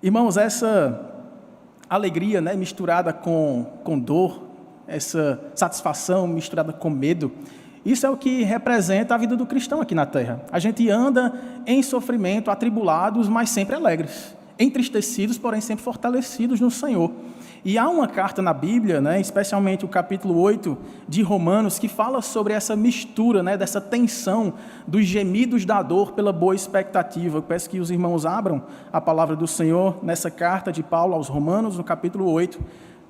Irmãos, essa alegria, né, misturada com dor, essa satisfação misturada com medo, isso é o que representa a vida do cristão aqui na terra. A gente anda em sofrimento, atribulados, mas sempre alegres, entristecidos, porém sempre fortalecidos no Senhor. E há uma carta na Bíblia, né, especialmente o capítulo 8 de Romanos, que fala sobre essa mistura, né, dessa tensão dos gemidos da dor pela boa expectativa. Eu peço que os irmãos abram a palavra do Senhor nessa carta de Paulo aos Romanos, no capítulo 8,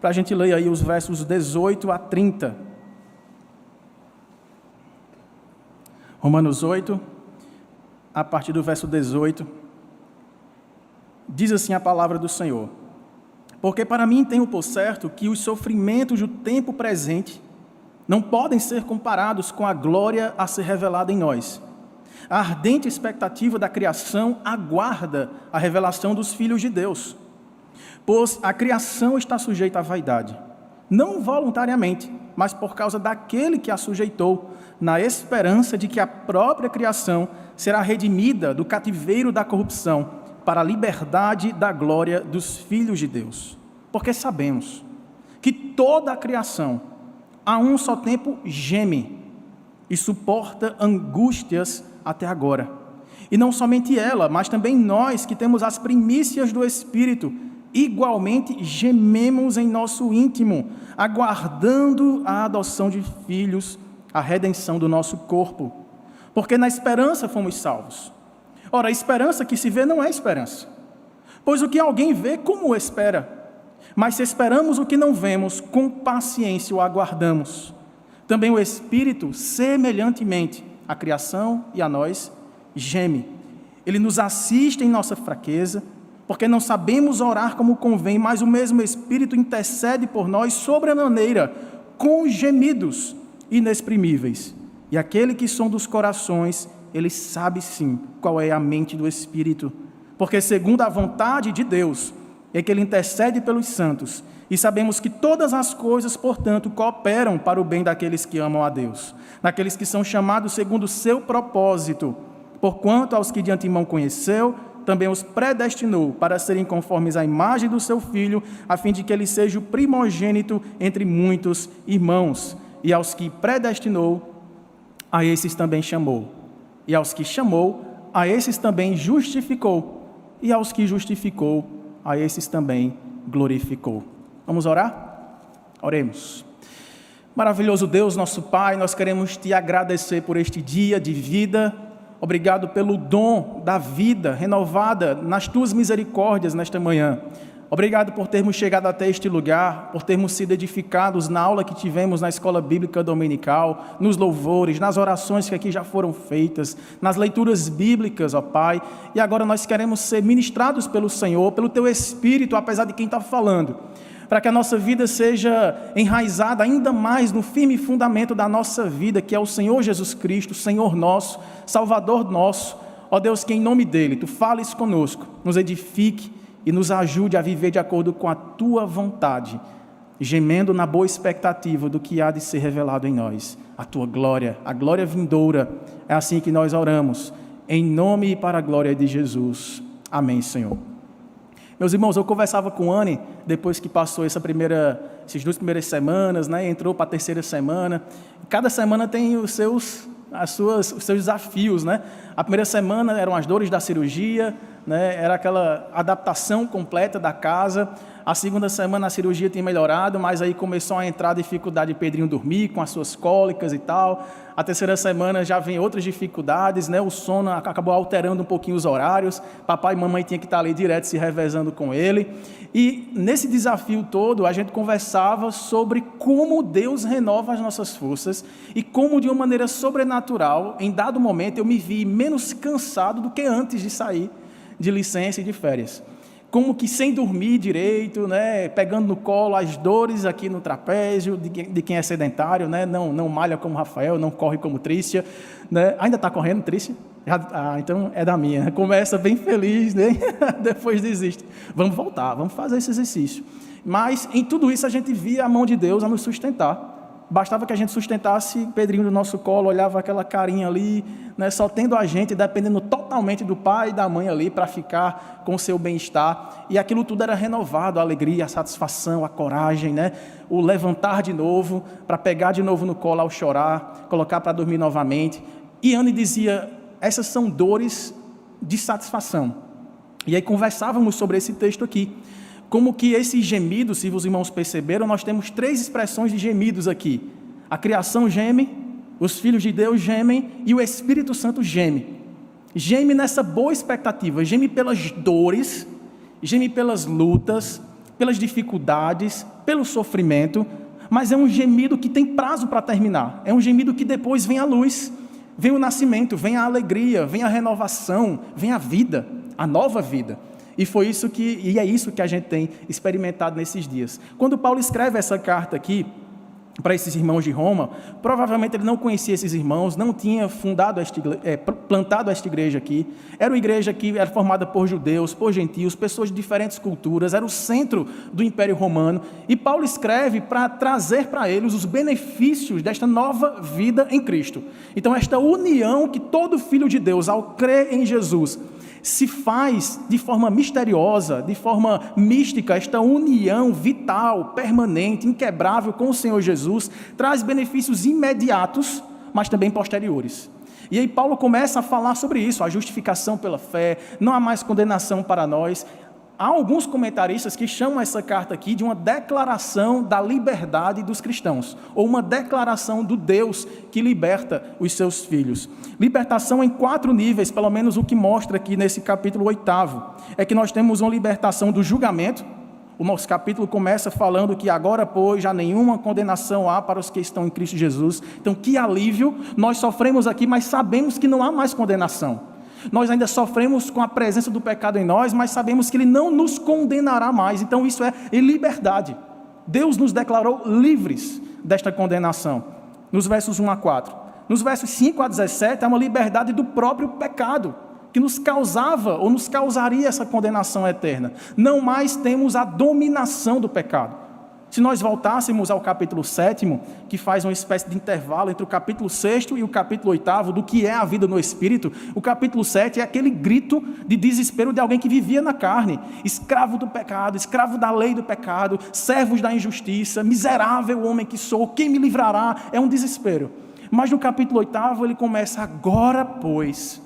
para a gente ler aí os versos 18 a 30. Romanos 8, a partir do verso 18, diz assim a palavra do Senhor: porque para mim tenho por certo que os sofrimentos do tempo presente não podem ser comparados com a glória a ser revelada em nós. A ardente expectativa da criação aguarda a revelação dos filhos de Deus, pois a criação está sujeita à vaidade, não voluntariamente, mas por causa daquele que a sujeitou, na esperança de que a própria criação será redimida do cativeiro da corrupção, para a liberdade da glória dos filhos de Deus. Porque sabemos que toda a criação, a um só tempo, geme e suporta angústias até agora. E não somente ela, mas também nós que temos as primícias do Espírito, igualmente gememos em nosso íntimo, aguardando a adoção de filhos, a redenção do nosso corpo. Porque na esperança fomos salvos. Ora, a esperança que se vê não é esperança, pois o que alguém vê, como espera? Mas se esperamos o que não vemos, com paciência o aguardamos. Também o Espírito, semelhantemente à criação e a nós, geme. Ele nos assiste em nossa fraqueza, porque não sabemos orar como convém, mas o mesmo Espírito intercede por nós sobremaneira, com gemidos inexprimíveis. E aquele que sonda os corações, ele sabe sim qual é a mente do Espírito, porque segundo a vontade de Deus, é que ele intercede pelos santos, e sabemos que todas as coisas, portanto, cooperam para o bem daqueles que amam a Deus, daqueles que são chamados segundo o seu propósito, porquanto aos que de antemão conheceu, também os predestinou para serem conformes à imagem do seu Filho, a fim de que ele seja o primogênito entre muitos irmãos, e aos que predestinou, a esses também chamou. E aos que chamou, a esses também justificou. E aos que justificou, a esses também glorificou. Vamos orar? Oremos. Maravilhoso Deus, nosso Pai, nós queremos Te agradecer por este dia de vida. Obrigado pelo dom da vida renovada nas Tuas misericórdias nesta manhã. Obrigado por termos chegado até este lugar, por termos sido edificados na aula que tivemos na Escola Bíblica Dominical, nos louvores, nas orações que aqui já foram feitas, nas leituras bíblicas, ó Pai. E agora nós queremos ser ministrados pelo Senhor, pelo Teu Espírito, apesar de quem está falando, para que a nossa vida seja enraizada ainda mais no firme fundamento da nossa vida, que é o Senhor Jesus Cristo, Senhor nosso, Salvador nosso. Ó Deus, que em nome dEle Tu fales conosco, nos edifique, e nos ajude a viver de acordo com a Tua vontade, gemendo na boa expectativa do que há de ser revelado em nós, a Tua glória, a glória vindoura. É assim que nós oramos, em nome e para a glória de Jesus. Amém, Senhor. Meus irmãos, eu conversava com Anne, depois que passou essas 2 primeiras semanas, né, entrou para a 3ª semana. Cada semana tem os seus desafios, né? A primeira semana eram as dores da cirurgia, né? Era aquela adaptação completa da casa. A 2ª semana a cirurgia tinha melhorado, mas aí começou a entrar a dificuldade de Pedrinho dormir com as suas cólicas e tal. A 3ª semana já vem outras dificuldades, né? O sono acabou alterando um pouquinho os horários. Papai e mamãe tinham que estar ali direto se revezando com ele. E nesse desafio todo, a gente conversava sobre como Deus renova as nossas forças e como, de uma maneira sobrenatural, em dado momento, eu me vi menos cansado do que antes de sair de licença e de férias. Como que sem dormir direito, né, pegando no colo as dores aqui no trapézio, de quem é sedentário, né, não malha como Rafael, não corre como Trícia, né, ainda está correndo Trícia? Então é da minha, começa bem feliz, né, depois desiste. Vamos voltar, vamos fazer esse exercício. Mas em tudo isso a gente via a mão de Deus a nos sustentar. Bastava que a gente sustentasse Pedrinho no nosso colo, olhava aquela carinha ali, né, só tendo a gente, dependendo totalmente do pai e da mãe ali para ficar com o seu bem-estar. E aquilo tudo era renovado, a alegria, a satisfação, a coragem, né, o levantar de novo, para pegar de novo no colo ao chorar, colocar para dormir novamente. E Anne dizia, essas são dores de satisfação. E aí conversávamos sobre esse texto aqui. Como que esses gemidos, se os irmãos perceberam, nós temos 3 expressões de gemidos aqui. A criação geme, os filhos de Deus gemem e o Espírito Santo geme. Geme nessa boa expectativa, geme pelas dores, geme pelas lutas, pelas dificuldades, pelo sofrimento, mas é um gemido que tem prazo para terminar. É um gemido que depois vem a luz, vem o nascimento, vem a alegria, vem a renovação, vem a vida, a nova vida. E é isso que a gente tem experimentado nesses dias. Quando Paulo escreve essa carta aqui para esses irmãos de Roma, provavelmente ele não conhecia esses irmãos, não tinha plantado esta igreja aqui. Era uma igreja que era formada por judeus, por gentios, pessoas de diferentes culturas, era o centro do Império Romano. E Paulo escreve para trazer para eles os benefícios desta nova vida em Cristo. Então, esta união que todo filho de Deus, ao crer em Jesus, se faz de forma misteriosa, de forma mística, esta união vital, permanente, inquebrável com o Senhor Jesus, traz benefícios imediatos, mas também posteriores. E aí Paulo começa a falar sobre isso, a justificação pela fé, não há mais condenação para nós. Há alguns comentaristas que chamam essa carta aqui de uma declaração da liberdade dos cristãos, ou uma declaração do Deus que liberta os seus filhos. Libertação em 4 níveis, pelo menos o que mostra aqui nesse capítulo 8º, é que nós temos uma libertação do julgamento. O nosso capítulo começa falando que agora, pois, já nenhuma condenação há para os que estão em Cristo Jesus. Então, que alívio, nós sofremos aqui, mas sabemos que não há mais condenação. Nós ainda sofremos com a presença do pecado em nós, mas sabemos que Ele não nos condenará mais. Então isso é liberdade. Deus nos declarou livres desta condenação. Nos versos 1 a 4. Nos versos 5 a 17, há uma liberdade do próprio pecado, que nos causava ou nos causaria essa condenação eterna. Não mais temos a dominação do pecado. Se nós voltássemos ao capítulo 7, que faz uma espécie de intervalo entre o capítulo 6 e o capítulo 8, do que é a vida no Espírito, o capítulo 7 é aquele grito de desespero de alguém que vivia na carne, escravo do pecado, escravo da lei do pecado, servos da injustiça, miserável homem que sou, quem me livrará? É um desespero. Mas no capítulo 8 ele começa, agora pois,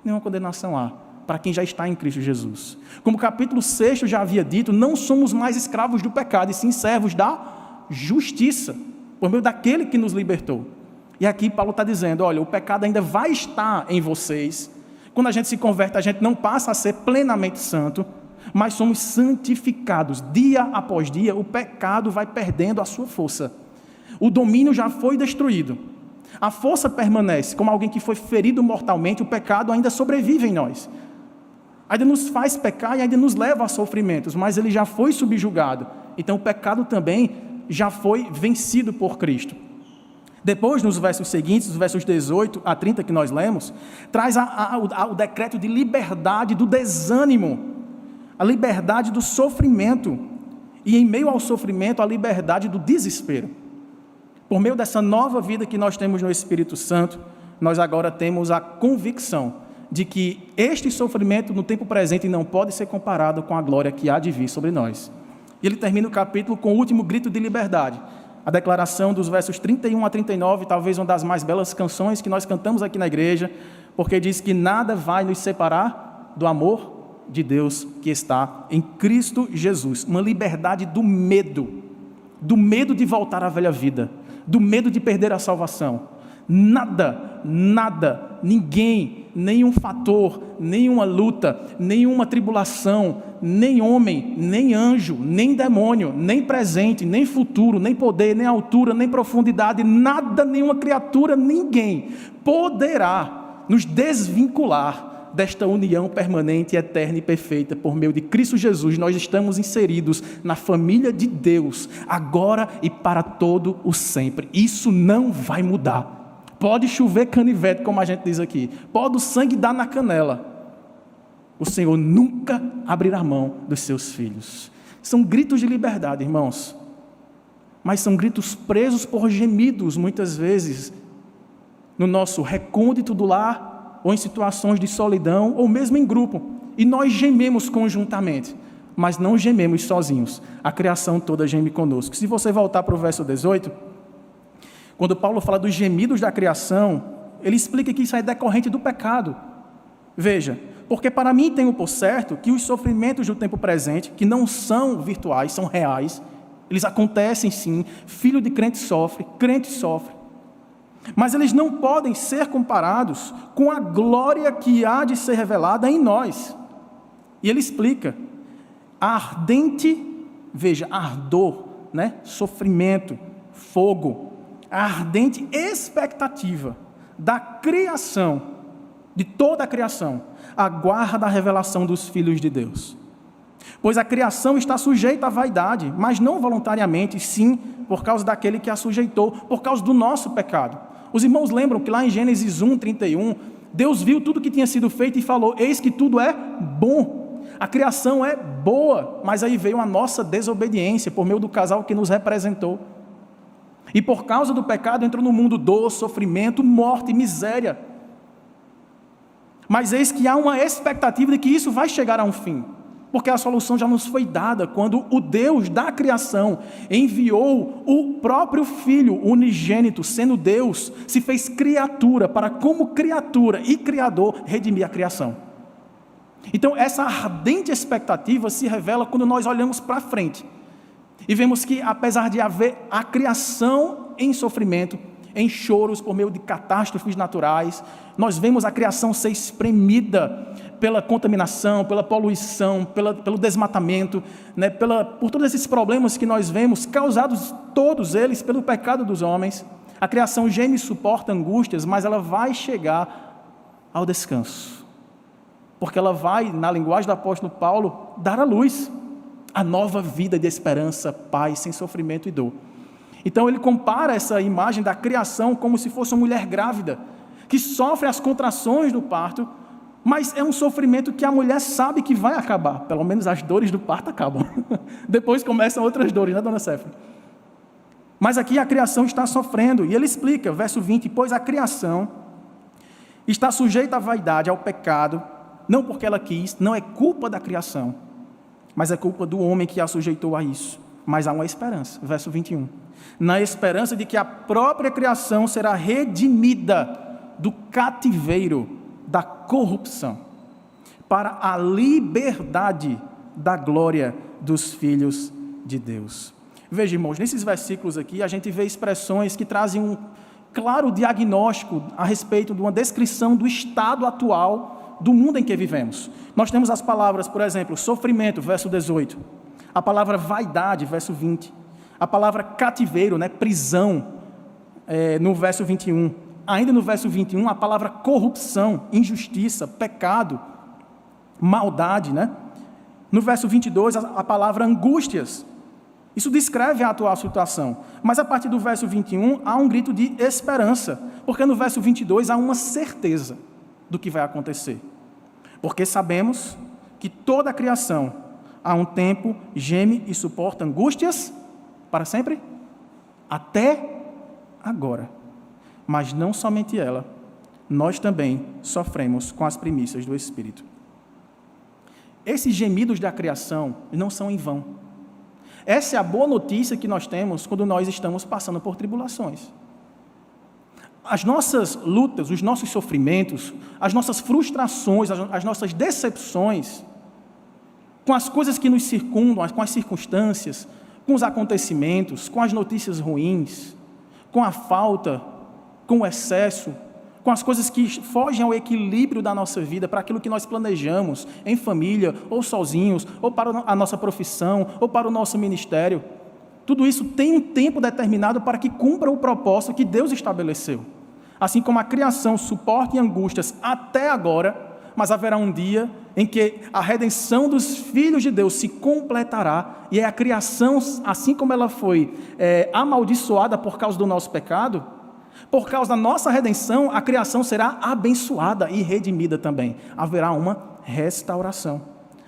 nenhuma condenação há para quem já está em Cristo Jesus. Como o capítulo 6 já havia dito, não somos mais escravos do pecado, e sim servos da justiça, por meio daquele que nos libertou. E aqui Paulo está dizendo, olha, o pecado ainda vai estar em vocês. Quando a gente se converte, a gente não passa a ser plenamente santo, mas somos santificados. Dia após dia, o pecado vai perdendo a sua força. O domínio já foi destruído. A força permanece, como alguém que foi ferido mortalmente, o pecado ainda sobrevive em nós. Ainda nos faz pecar e ainda nos leva a sofrimentos, mas ele já foi subjugado. Então o pecado também já foi vencido por Cristo. Depois, nos versos seguintes, os versos 18 a 30 que nós lemos, traz o decreto de liberdade do desânimo, a liberdade do sofrimento, e em meio ao sofrimento, a liberdade do desespero. Por meio dessa nova vida que nós temos no Espírito Santo, nós agora temos a convicção de que este sofrimento no tempo presente não pode ser comparado com a glória que há de vir sobre nós. E ele termina o capítulo com o último grito de liberdade, a declaração dos versos 31 a 39, talvez uma das mais belas canções que nós cantamos aqui na igreja, porque diz que nada vai nos separar do amor de Deus que está em Cristo Jesus. Uma liberdade do medo de voltar à velha vida, do medo de perder a salvação. Nada, ninguém, nenhum fator, nenhuma luta, nenhuma tribulação, nem homem, nem anjo, nem demônio, nem presente, nem futuro, nem poder, nem altura, nem profundidade, nada, nenhuma criatura, ninguém poderá nos desvincular desta união permanente, eterna e perfeita por meio de Cristo Jesus. Nós estamos inseridos na família de Deus, agora e para todo o sempre. Isso não vai mudar. Pode chover canivete, como a gente diz aqui, pode o sangue dar na canela, o Senhor nunca abrirá mão dos seus filhos. São gritos de liberdade, irmãos, mas são gritos presos por gemidos, muitas vezes, no nosso recôndito do lar, ou em situações de solidão, ou mesmo em grupo. E nós gememos conjuntamente, mas não gememos sozinhos. A criação toda geme conosco. Se você voltar para o verso 18, quando Paulo fala dos gemidos da criação, ele explica que isso é decorrente do pecado. Veja, porque para mim tenho por certo que os sofrimentos do tempo presente, que não são virtuais, são reais, eles acontecem sim, filho de crente sofre, mas eles não podem ser comparados com a glória que há de ser revelada em nós. E ele explica, a ardente, veja, ardor, né? Sofrimento, fogo, a ardente expectativa da criação, de toda a criação, aguarda a revelação dos filhos de Deus. Pois a criação está sujeita à vaidade, mas não voluntariamente, sim, por causa daquele que a sujeitou, por causa do nosso pecado. Os irmãos lembram que lá em Gênesis 1:31, Deus viu tudo que tinha sido feito e falou, eis que tudo é bom. A criação é boa, mas aí veio a nossa desobediência, por meio do casal que nos representou. E por causa do pecado entrou no mundo dor, sofrimento, morte e miséria. Mas eis que há uma expectativa de que isso vai chegar a um fim, porque a solução já nos foi dada quando o Deus da criação enviou o próprio Filho unigênito, sendo Deus, se fez criatura para, como criatura e Criador, redimir a criação. Então essa ardente expectativa se revela quando nós olhamos para frente e vemos que, apesar de haver a criação em sofrimento, em choros por meio de catástrofes naturais, nós vemos a criação ser espremida pela contaminação, pela poluição, pelo desmatamento, né, por todos esses problemas que nós vemos, causados todos eles pelo pecado dos homens. A criação geme e suporta angústias, mas ela vai chegar ao descanso, porque ela vai, na linguagem do apóstolo Paulo, dar à luz a nova vida de esperança, paz, sem sofrimento e dor. Então ele compara essa imagem da criação como se fosse uma mulher grávida, que sofre as contrações do parto, mas é um sofrimento que a mulher sabe que vai acabar, pelo menos as dores do parto acabam. Depois começam outras dores, né, dona Céfala? Mas aqui a criação está sofrendo, e ele explica, verso 20, pois a criação está sujeita à vaidade, ao pecado, não porque ela quis, não é culpa da criação, mas é culpa do homem que a sujeitou a isso. Mas há uma esperança, verso 21, na esperança de que a própria criação será redimida do cativeiro da corrupção, para a liberdade da glória dos filhos de Deus. Veja, irmãos, nesses versículos aqui, a gente vê expressões que trazem um claro diagnóstico a respeito de uma descrição do estado atual do mundo em que vivemos. Nós temos as palavras, por exemplo, sofrimento, verso 18, a palavra vaidade, verso 20, a palavra cativeiro, né, prisão, no verso 21, ainda no verso 21, a palavra corrupção, injustiça, pecado, maldade, né? No verso 22, a palavra angústias. Isso descreve a atual situação. Mas a partir do verso 21, há um grito de esperança, porque no verso 22 há uma certeza do que vai acontecer. Porque sabemos que toda a criação, há um tempo, geme e suporta angústias para sempre, até agora. Mas não somente ela, nós também sofremos com as primícias do Espírito. Esses gemidos da criação não são em vão. Essa é a boa notícia que nós temos quando nós estamos passando por tribulações. As nossas lutas, os nossos sofrimentos, as nossas frustrações, as nossas decepções, com as coisas que nos circundam, com as circunstâncias, com os acontecimentos, com as notícias ruins, com a falta, com o excesso, com as coisas que fogem ao equilíbrio da nossa vida, para aquilo que nós planejamos, em família, ou sozinhos, ou para a nossa profissão, ou para o nosso ministério. Tudo isso tem um tempo determinado para que cumpra o propósito que Deus estabeleceu. Assim como a criação suporta angústias até agora, mas haverá um dia em que a redenção dos filhos de Deus se completará, e é a criação, assim como ela foi amaldiçoada por causa do nosso pecado, por causa da nossa redenção, a criação será abençoada e redimida também. Haverá uma restauração.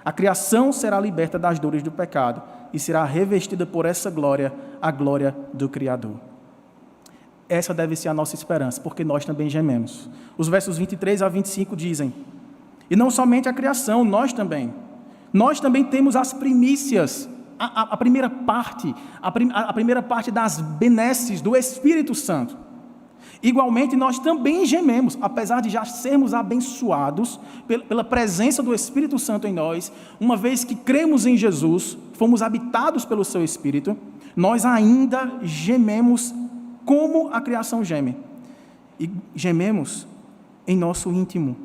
A criação será liberta das dores do pecado, e será revestida por essa glória, a glória do Criador. Essa deve ser a nossa esperança, porque nós também gememos. Os versos 23 a 25 dizem: e não somente a criação, nós também temos as primícias, a primeira parte, a primeira parte das benesses do Espírito Santo. Igualmente, nós também gememos, apesar de já sermos abençoados pela presença do Espírito Santo em nós, uma vez que cremos em Jesus, fomos habitados pelo seu Espírito, nós ainda gememos como a criação geme. E gememos em nosso íntimo,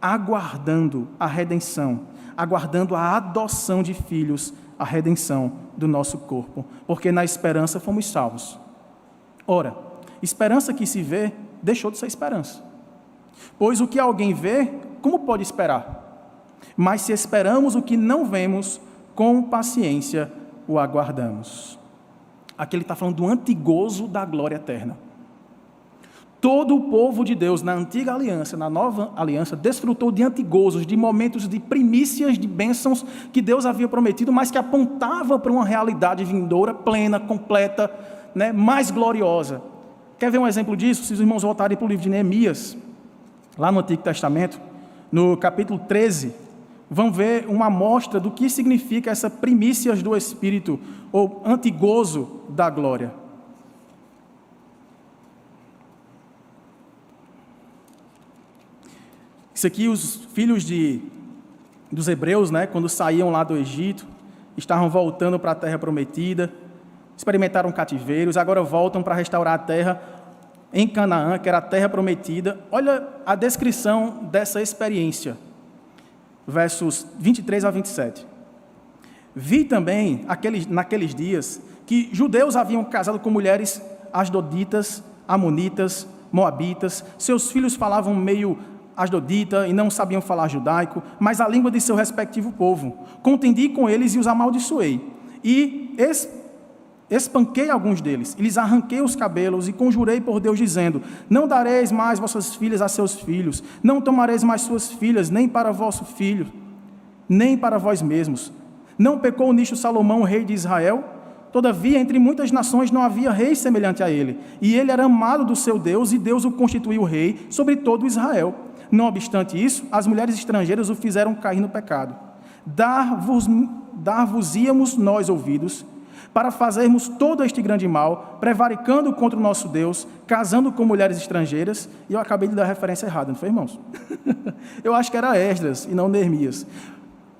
aguardando a redenção, aguardando a adoção de filhos, a redenção do nosso corpo, porque na esperança fomos salvos. Ora, esperança que se vê, deixou de ser esperança. Pois o que alguém vê, como pode esperar? Mas se esperamos o que não vemos, com paciência o aguardamos. Aqui ele está falando do antigozo da glória eterna. Todo o povo de Deus, na antiga aliança, na nova aliança, desfrutou de antigozos, de momentos de primícias, de bênçãos que Deus havia prometido, mas que apontavam para uma realidade vindoura, plena, completa, mais gloriosa. Quer ver um exemplo disso? Se os irmãos voltarem para o livro de Neemias, lá no Antigo Testamento, no capítulo 13, vão ver uma amostra do que significa essa primícias do Espírito, ou antigozo da glória. Isso aqui, os filhos dos hebreus, quando saíam lá do Egito, estavam voltando para a terra prometida, experimentaram cativeiros, agora voltam para restaurar a terra em Canaã, que era a terra prometida. Olha a descrição dessa experiência, versos 23 a 27. Vi também, naqueles dias, que judeus haviam casado com mulheres asdoditas, amonitas, moabitas, seus filhos falavam meio asdodita e não sabiam falar judaico, mas a língua de seu respectivo povo. Contendi com eles e os amaldiçoei, e espanquei alguns deles, e lhes arranquei os cabelos, e conjurei por Deus, dizendo: não dareis mais vossas filhas a seus filhos, não tomareis mais suas filhas, nem para vosso filho, nem para vós mesmos. Não pecou nisto Salomão, rei de Israel? Todavia, entre muitas nações não havia rei semelhante a ele, e ele era amado do seu Deus, e Deus o constituiu rei sobre todo Israel. Não obstante isso, as mulheres estrangeiras o fizeram cair no pecado. Dar-vos-íamos nós ouvidos, para fazermos todo este grande mal, prevaricando contra o nosso Deus, casando com mulheres estrangeiras, e eu acabei de dar a referência errada, não foi, irmãos? Eu acho que era Esdras e não Neemias.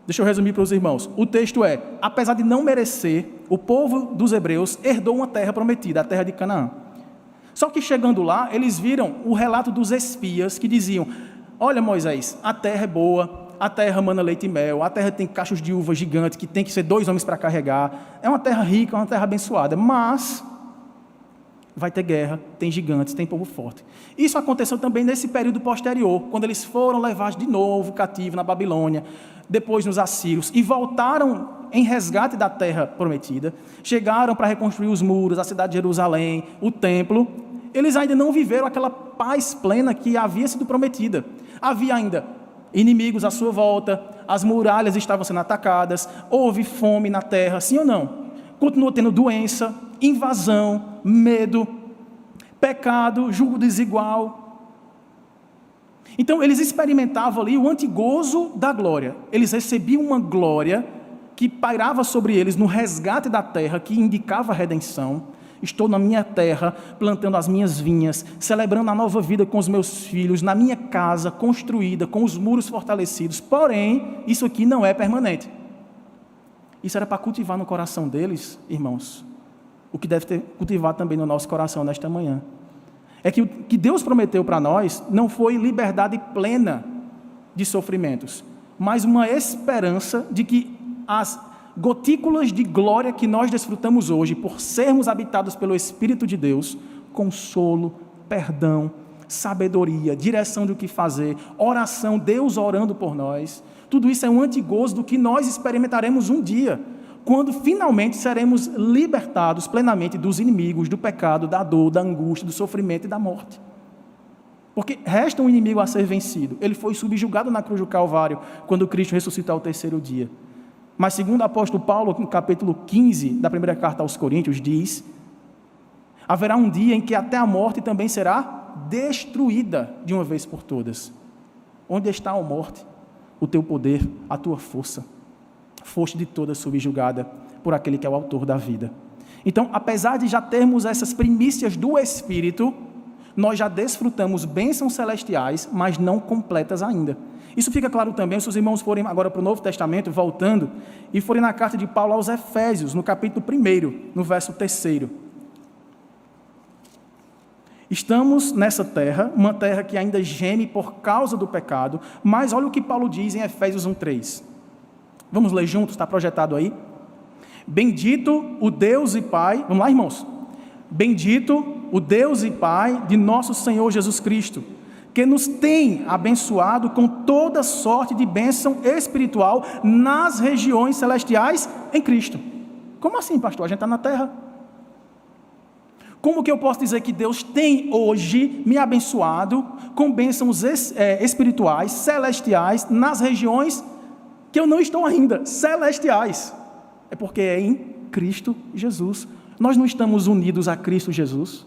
Deixa eu resumir para os irmãos. O texto é: apesar de não merecer, o povo dos hebreus herdou uma terra prometida, a terra de Canaã. Só que chegando lá, eles viram o relato dos espias que diziam: olha, Moisés, a terra é boa, a terra mana leite e mel, a terra tem cachos de uva gigantes que tem que ser 2 homens para carregar, é uma terra rica, é uma terra abençoada, mas vai ter guerra, tem gigantes, tem povo forte. Isso aconteceu também nesse período posterior, quando eles foram levados de novo cativo na Babilônia, depois nos assírios, e voltaram em resgate da terra prometida, chegaram para reconstruir os muros, a cidade de Jerusalém, o templo. Eles ainda não viveram aquela paz plena que havia sido prometida. Havia ainda inimigos à sua volta, as muralhas estavam sendo atacadas, houve fome na terra, sim ou não? Continua tendo doença, invasão, medo, pecado, julgo desigual. Então eles experimentavam ali o antigozo da glória. Eles recebiam uma glória que pairava sobre eles no resgate da terra, que indicava a redenção. Estou na minha terra, plantando as minhas vinhas, celebrando a nova vida com os meus filhos, na minha casa construída, com os muros fortalecidos. Porém, isso aqui não é permanente. Isso era para cultivar no coração deles, irmãos, o que deve ter cultivado também no nosso coração nesta manhã. É que o que Deus prometeu para nós não foi liberdade plena de sofrimentos, mas uma esperança de que as gotículas de glória que nós desfrutamos hoje, por sermos habitados pelo Espírito de Deus, consolo, perdão, sabedoria, direção do que fazer, oração, Deus orando por nós, tudo isso é um antigozo do que nós experimentaremos um dia, quando finalmente seremos libertados plenamente dos inimigos, do pecado, da dor, da angústia, do sofrimento e da morte. Porque resta um inimigo a ser vencido. Ele foi subjugado na cruz do Calvário, quando Cristo ressuscitou ao 3º dia. Mas segundo o apóstolo Paulo, no capítulo 15 da primeira carta aos Coríntios, diz: haverá um dia em que até a morte também será destruída de uma vez por todas. Onde está a morte? O teu poder, a tua força. Foste de toda subjugada por aquele que é o autor da vida. Então, apesar de já termos essas primícias do Espírito, nós já desfrutamos bênçãos celestiais, mas não completas ainda. Isso fica claro também se os irmãos forem agora para o Novo Testamento, voltando, e forem na carta de Paulo aos Efésios, no capítulo 1, no verso 3. Estamos nessa terra, uma terra que ainda geme por causa do pecado, mas olha o que Paulo diz em Efésios 1:3. Vamos ler juntos, está projetado aí? Bendito o Deus e Pai, vamos lá, irmãos? Bendito o Deus e Pai de nosso Senhor Jesus Cristo, que nos tem abençoado com toda sorte de bênção espiritual nas regiões celestiais em Cristo. Como assim, pastor? A gente está na terra? Como que eu posso dizer que Deus tem hoje me abençoado com bênçãos espirituais, celestiais, nas regiões que eu não estou ainda, celestiais? É porque é em Cristo Jesus. Nós não estamos unidos a Cristo Jesus.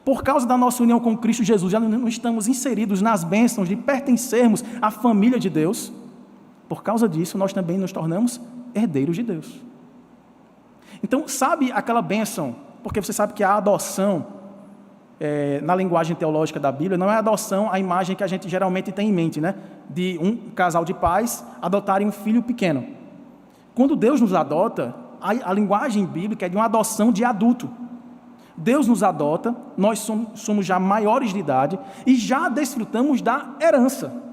Por causa da nossa união com Cristo Jesus, já não estamos inseridos nas bênçãos de pertencermos à família de Deus. Por causa disso, nós também nos tornamos herdeiros de Deus. Então, sabe aquela bênção? Porque você sabe que a adoção, na linguagem teológica da Bíblia, não é adoção a imagem que a gente geralmente tem em mente, né? De um casal de pais adotarem um filho pequeno. Quando Deus nos adota, a linguagem bíblica é de uma adoção de adulto. Deus nos adota, nós somos já maiores de idade e já desfrutamos da herança.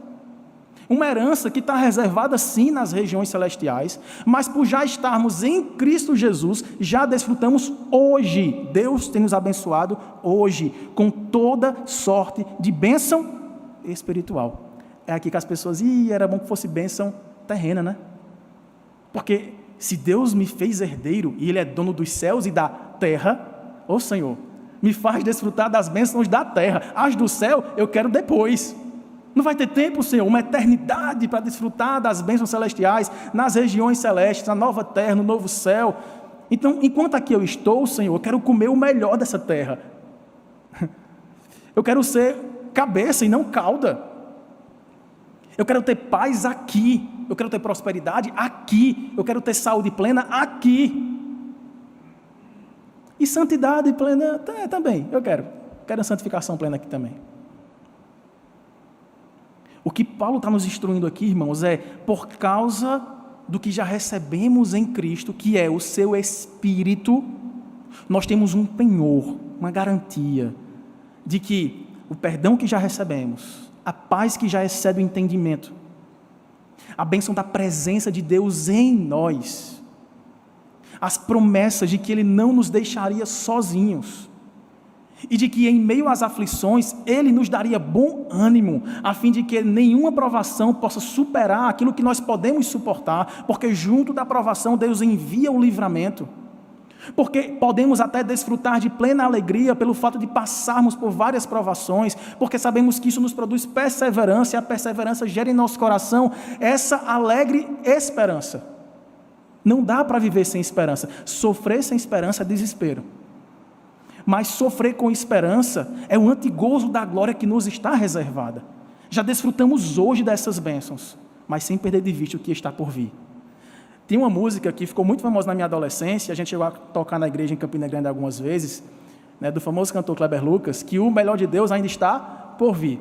Uma herança que está reservada sim nas regiões celestiais, mas por já estarmos em Cristo Jesus, já desfrutamos hoje. Deus tem nos abençoado hoje, com toda sorte de bênção espiritual. É aqui que as pessoas, era bom que fosse bênção terrena, né? Porque se Deus me fez herdeiro e Ele é dono dos céus e da terra, ô Senhor, me faz desfrutar das bênçãos da terra. As do céu eu quero depois. Não vai ter tempo, Senhor, uma eternidade para desfrutar das bênçãos celestiais, nas regiões celestes, na nova terra, no novo céu. Então, enquanto aqui eu estou, Senhor, eu quero comer o melhor dessa terra. Eu quero ser cabeça e não cauda. Eu quero ter paz aqui. Eu quero ter prosperidade aqui. Eu quero ter saúde plena aqui. E santidade plena também. Eu quero a santificação plena aqui também. O que Paulo está nos instruindo aqui, irmãos, é por causa do que já recebemos em Cristo, que é o seu Espírito, nós temos um penhor, uma garantia de que o perdão que já recebemos, a paz que já excede o entendimento, a bênção da presença de Deus em nós, as promessas de que Ele não nos deixaria sozinhos, e de que em meio às aflições, Ele nos daria bom ânimo, a fim de que nenhuma provação possa superar aquilo que nós podemos suportar, porque junto da provação Deus envia o livramento, porque podemos até desfrutar de plena alegria pelo fato de passarmos por várias provações, porque sabemos que isso nos produz perseverança, e a perseverança gera em nosso coração essa alegre esperança. Não dá para viver sem esperança. Sofrer sem esperança é desespero. Mas sofrer com esperança é o antegozo da glória que nos está reservada. Já desfrutamos hoje dessas bênçãos, mas sem perder de vista o que está por vir. Tem uma música que ficou muito famosa na minha adolescência, a gente chegou a tocar na igreja em Campina Grande algumas vezes, né, do famoso cantor Kleber Lucas, que o melhor de Deus ainda está por vir.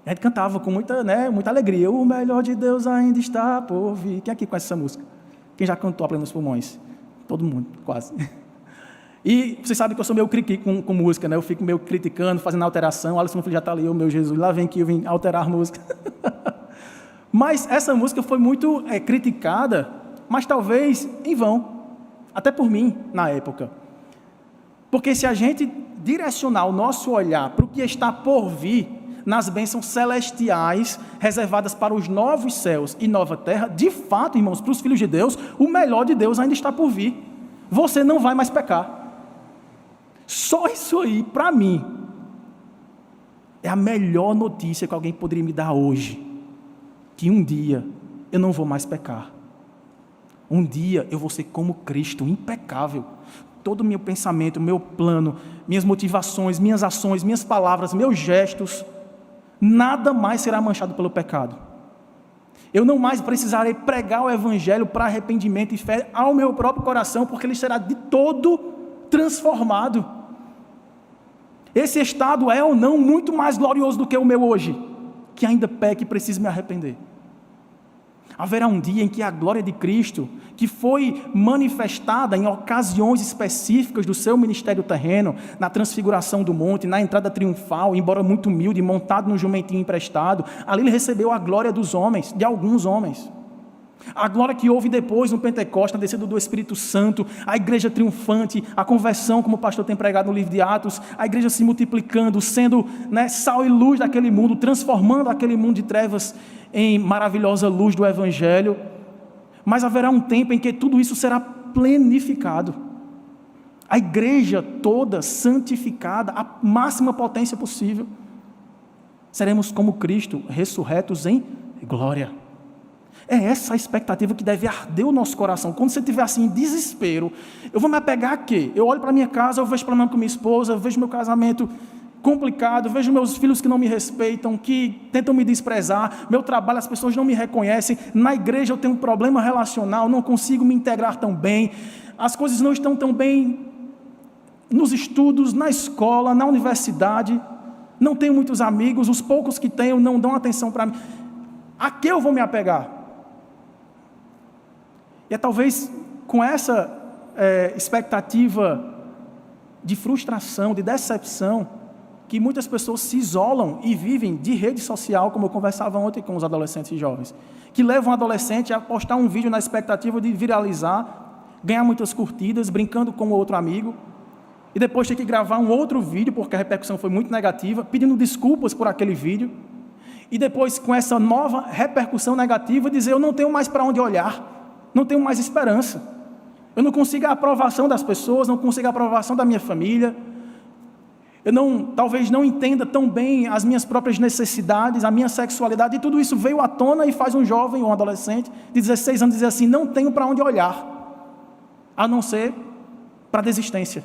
A gente cantava com muita alegria, o melhor de Deus ainda está por vir. Quem aqui conhece essa música? Quem já cantou a plena nos pulmões? Todo mundo, quase. E vocês sabem que eu sou meio cri-cri com música, né? Eu fico meio criticando, fazendo alteração. Alisson já está ali, o meu Jesus, lá vem que eu vim alterar a música. Mas essa música foi muito criticada, mas talvez em vão, até por mim, na época. Porque se a gente direcionar o nosso olhar para o que está por vir, nas bênçãos celestiais, reservadas para os novos céus e nova terra, de fato, irmãos, para os filhos de Deus, o melhor de Deus ainda está por vir. Você não vai mais pecar. Só isso aí, para mim, é a melhor notícia que alguém poderia me dar hoje. Que um dia eu não vou mais pecar. Um dia eu vou ser como Cristo, impecável. Todo o meu pensamento, meu plano, minhas motivações, minhas ações, minhas palavras, meus gestos, nada mais será manchado pelo pecado. Eu não mais precisarei pregar o Evangelho para arrependimento e fé ao meu próprio coração, porque ele será de todo transformado. Esse estado é ou não muito mais glorioso do que o meu hoje, que ainda peque e preciso me arrepender. Haverá um dia em que a glória de Cristo, que foi manifestada em ocasiões específicas do seu ministério terreno, na transfiguração do monte, na entrada triunfal, embora muito humilde, montado num jumentinho emprestado, ali ele recebeu a glória dos homens, de alguns homens. A glória que houve depois no Pentecostes, na descida do Espírito Santo, a igreja triunfante, a conversão, como o pastor tem pregado no livro de Atos, a igreja se multiplicando, sendo sal e luz daquele mundo, transformando aquele mundo de trevas em maravilhosa luz do Evangelho. Mas haverá um tempo em que tudo isso será plenificado. A igreja toda santificada, a máxima potência possível. Seremos como Cristo, ressurretos em glória. É essa a expectativa que deve arder o nosso coração. Quando você estiver assim em desespero, eu vou me apegar a quê? Eu olho para minha casa, eu vejo problema com minha esposa, eu vejo meu casamento complicado, vejo meus filhos que não me respeitam, que tentam me desprezar, meu trabalho, as pessoas não me reconhecem, na igreja eu tenho um problema relacional, não consigo me integrar tão bem, as coisas não estão tão bem nos estudos, na escola, na universidade, não tenho muitos amigos, os poucos que tenho não dão atenção para mim. A que eu vou me apegar? E é talvez com essa expectativa de frustração, de decepção, que muitas pessoas se isolam e vivem de rede social, como eu conversava ontem com os adolescentes e jovens, que levam um adolescente a postar um vídeo na expectativa de viralizar, ganhar muitas curtidas, brincando com o outro amigo, e depois ter que gravar um outro vídeo, porque a repercussão foi muito negativa, pedindo desculpas por aquele vídeo, e depois com essa nova repercussão negativa, dizer: eu não tenho mais para onde olhar, não tenho mais esperança, eu não consigo a aprovação das pessoas, não consigo a aprovação da minha família, eu talvez não entenda tão bem as minhas próprias necessidades, a minha sexualidade, e tudo isso veio à tona e faz um jovem ou um adolescente de 16 anos dizer assim: não tenho para onde olhar, a não ser para a desistência.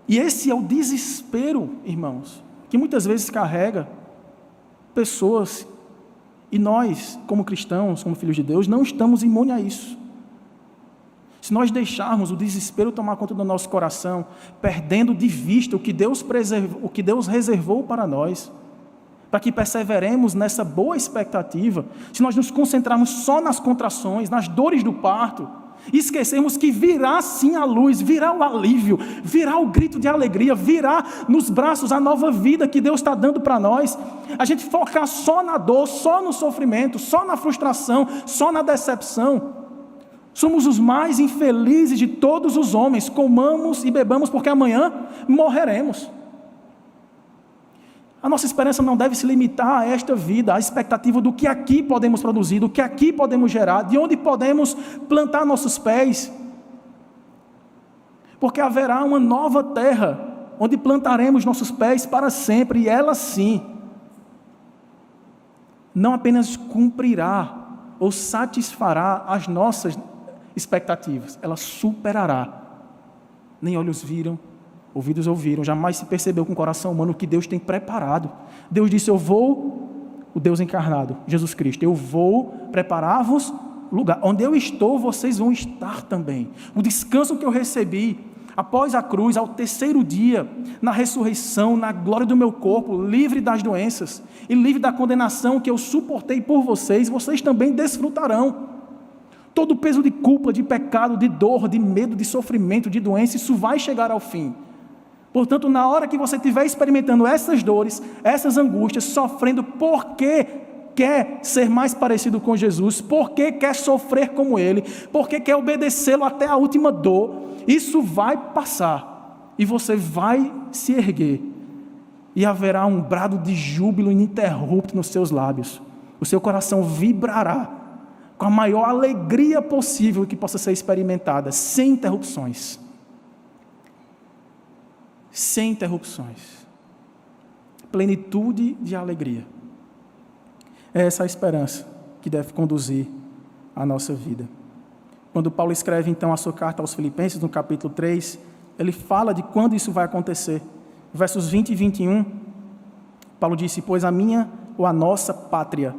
E esse é o desespero, irmãos, que muitas vezes carrega pessoas, e nós, como cristãos, como filhos de Deus, não estamos imunes a isso. Se nós deixarmos o desespero tomar conta do nosso coração, perdendo de vista o que Deus reservou para nós, para que perseveremos nessa boa expectativa, se nós nos concentrarmos só nas contrações, nas dores do parto, e esquecermos que virá sim a luz, virá o alívio, virá o grito de alegria, virá nos braços a nova vida que Deus está dando para nós, a gente focar só na dor, só no sofrimento, só na frustração, só na decepção, somos os mais infelizes de todos os homens. Comamos e bebamos porque amanhã morreremos. A nossa esperança não deve se limitar a esta vida, à expectativa do que aqui podemos produzir, do que aqui podemos gerar, de onde podemos plantar nossos pés. Porque haverá uma nova terra, onde plantaremos nossos pés para sempre, e ela sim, não apenas cumprirá ou satisfará as nossas expectativas, ela superará. Nem olhos viram, ouvidos ouviram, jamais se percebeu com o coração humano o que Deus tem preparado. Deus disse: eu vou, o Deus encarnado, Jesus Cristo, eu vou preparar-vos lugar. Onde eu estou, vocês vão estar também. O descanso que eu recebi após a cruz, ao terceiro dia, na ressurreição, na glória do meu corpo, livre das doenças e livre da condenação que eu suportei por vocês, vocês também desfrutarão. Todo o peso de culpa, de pecado, de dor, de medo, de sofrimento, de doença, isso vai chegar ao fim. Portanto, na hora que você estiver experimentando essas dores, essas angústias, sofrendo porque quer ser mais parecido com Jesus, porque quer sofrer como Ele, porque quer obedecê-lo até a última dor, isso vai passar e você vai se erguer e haverá um brado de júbilo ininterrupto nos seus lábios. O seu coração vibrará com a maior alegria possível que possa ser experimentada, sem interrupções. Sem interrupções. Plenitude de alegria. É essa a esperança que deve conduzir a nossa vida. Quando Paulo escreve então a sua carta aos Filipenses, no capítulo 3, ele fala de quando isso vai acontecer. Versos 20 e 21, Paulo disse: pois a minha ou a nossa pátria,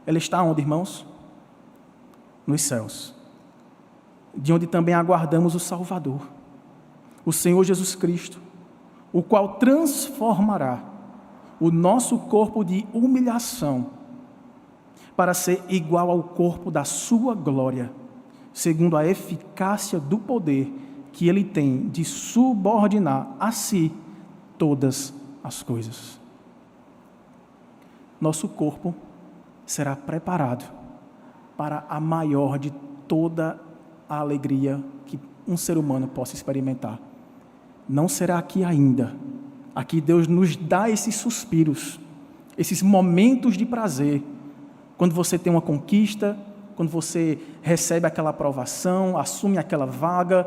ela está onde, irmãos? Nos céus, de onde também aguardamos o Salvador, o Senhor Jesus Cristo, o qual transformará o nosso corpo de humilhação para ser igual ao corpo da sua glória, segundo a eficácia do poder que ele tem de subordinar a si todas as coisas. Nosso corpo será preparado para a maior de toda a alegria que um ser humano possa experimentar. Não será aqui ainda. Aqui Deus nos dá esses suspiros, esses momentos de prazer, quando você tem uma conquista, quando você recebe aquela aprovação, assume aquela vaga,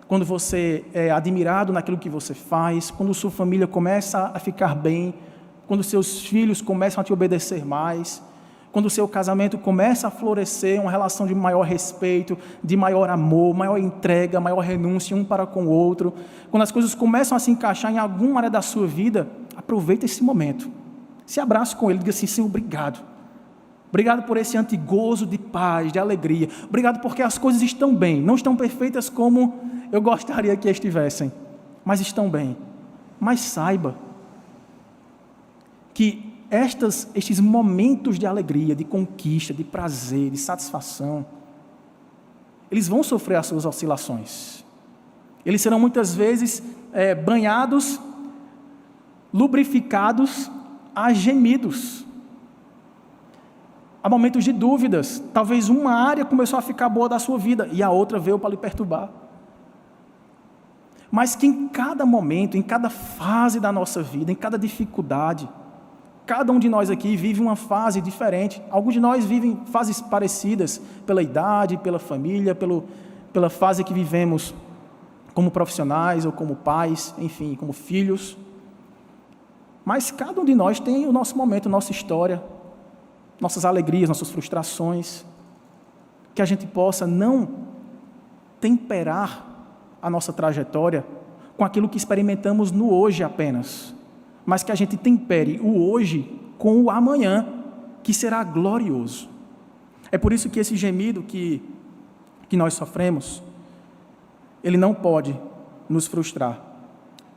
quando você é admirado naquilo que você faz, quando sua família começa a ficar bem, quando seus filhos começam a te obedecer mais, quando o seu casamento começa a florescer, uma relação de maior respeito, de maior amor, maior entrega, maior renúncia um para com o outro, quando as coisas começam a se encaixar em alguma área da sua vida, aproveita esse momento, se abrace com ele, diga assim: Senhor, obrigado. Obrigado por esse antigozo de paz, de alegria. Obrigado porque as coisas estão bem, não estão perfeitas como eu gostaria que estivessem, mas estão bem. Mas saiba que estes momentos de alegria, de conquista, de prazer, de satisfação, eles vão sofrer as suas oscilações. Eles serão muitas vezes banhados, lubrificados a gemidos. Há momentos de dúvidas, talvez uma área começou a ficar boa da sua vida e a outra veio para lhe perturbar. Mas que em cada momento, em cada fase da nossa vida, em cada dificuldade, cada um de nós aqui vive uma fase diferente. Alguns de nós vivem fases parecidas, pela idade, pela família, pela fase que vivemos como profissionais ou como pais, enfim, como filhos. Mas cada um de nós tem o nosso momento, a nossa história, nossas alegrias, nossas frustrações, que a gente possa não temperar a nossa trajetória com aquilo que experimentamos no hoje apenas, mas que a gente tempere o hoje com o amanhã, que será glorioso. É por isso que esse gemido que nós sofremos, ele não pode nos frustrar,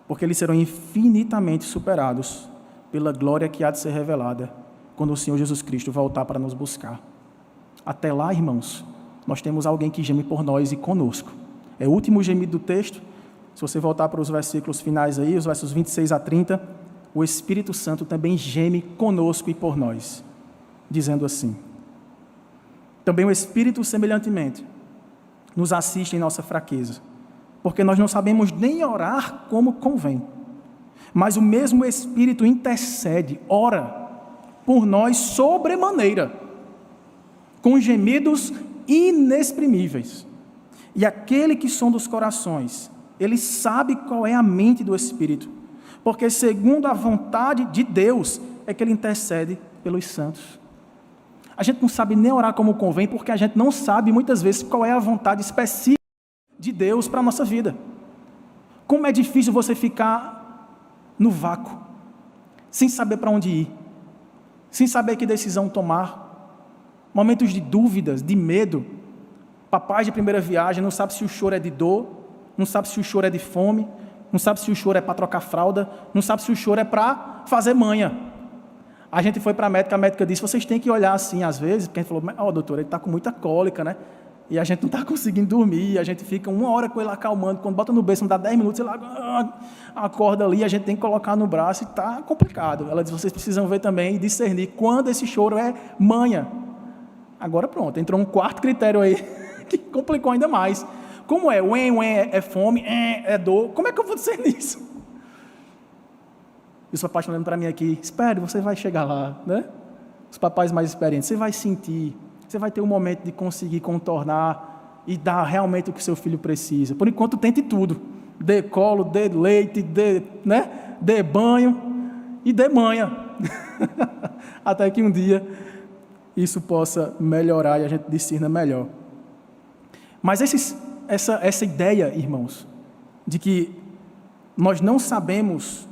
porque eles serão infinitamente superados pela glória que há de ser revelada quando o Senhor Jesus Cristo voltar para nos buscar. Até lá, irmãos, nós temos alguém que geme por nós e conosco. É o último gemido do texto. Se você voltar para os versículos finais aí, os versos 26 a 30, o Espírito Santo também geme conosco e por nós, dizendo assim: também o Espírito, semelhantemente, nos assiste em nossa fraqueza, porque nós não sabemos nem orar como convém, mas o mesmo Espírito intercede, ora por nós sobremaneira, com gemidos inexprimíveis. E aquele que sonda os corações, ele sabe qual é a mente do Espírito, porque segundo a vontade de Deus é que ele intercede pelos santos. A gente não sabe nem orar como convém, porque a gente não sabe muitas vezes qual é a vontade específica de Deus para a nossa vida. Como é difícil você ficar no vácuo, sem saber para onde ir, sem saber que decisão tomar, momentos de dúvidas, de medo. Papai de primeira viagem não sabe se o choro é de dor, não sabe se o choro é de fome, não sabe se o choro é para trocar fralda, não sabe se o choro é para fazer manha. A gente foi para a médica disse: vocês têm que olhar assim às vezes, porque a gente falou: doutor, ele está com muita cólica, né? E a gente não está conseguindo dormir, a gente fica uma hora com ele acalmando, quando bota no berço, não dá 10 minutos, ele acorda ali, a gente tem que colocar no braço e está complicado. Ela disse: vocês precisam ver também e discernir quando esse choro é manha. Agora pronto, entrou um quarto critério aí, que complicou ainda mais. Como é? É fome, é dor, como é que eu vou discernir isso? E os papais estão olhando para mim aqui: espere, você vai chegar lá, né? Os papais mais experientes, você vai sentir, você vai ter um momento de conseguir contornar e dar realmente o que seu filho precisa. Por enquanto, tente tudo. Dê colo, dê leite, dê banho e dê manha. Até que um dia isso possa melhorar e a gente discirna melhor. Mas essa ideia, irmãos, de que nós não sabemos,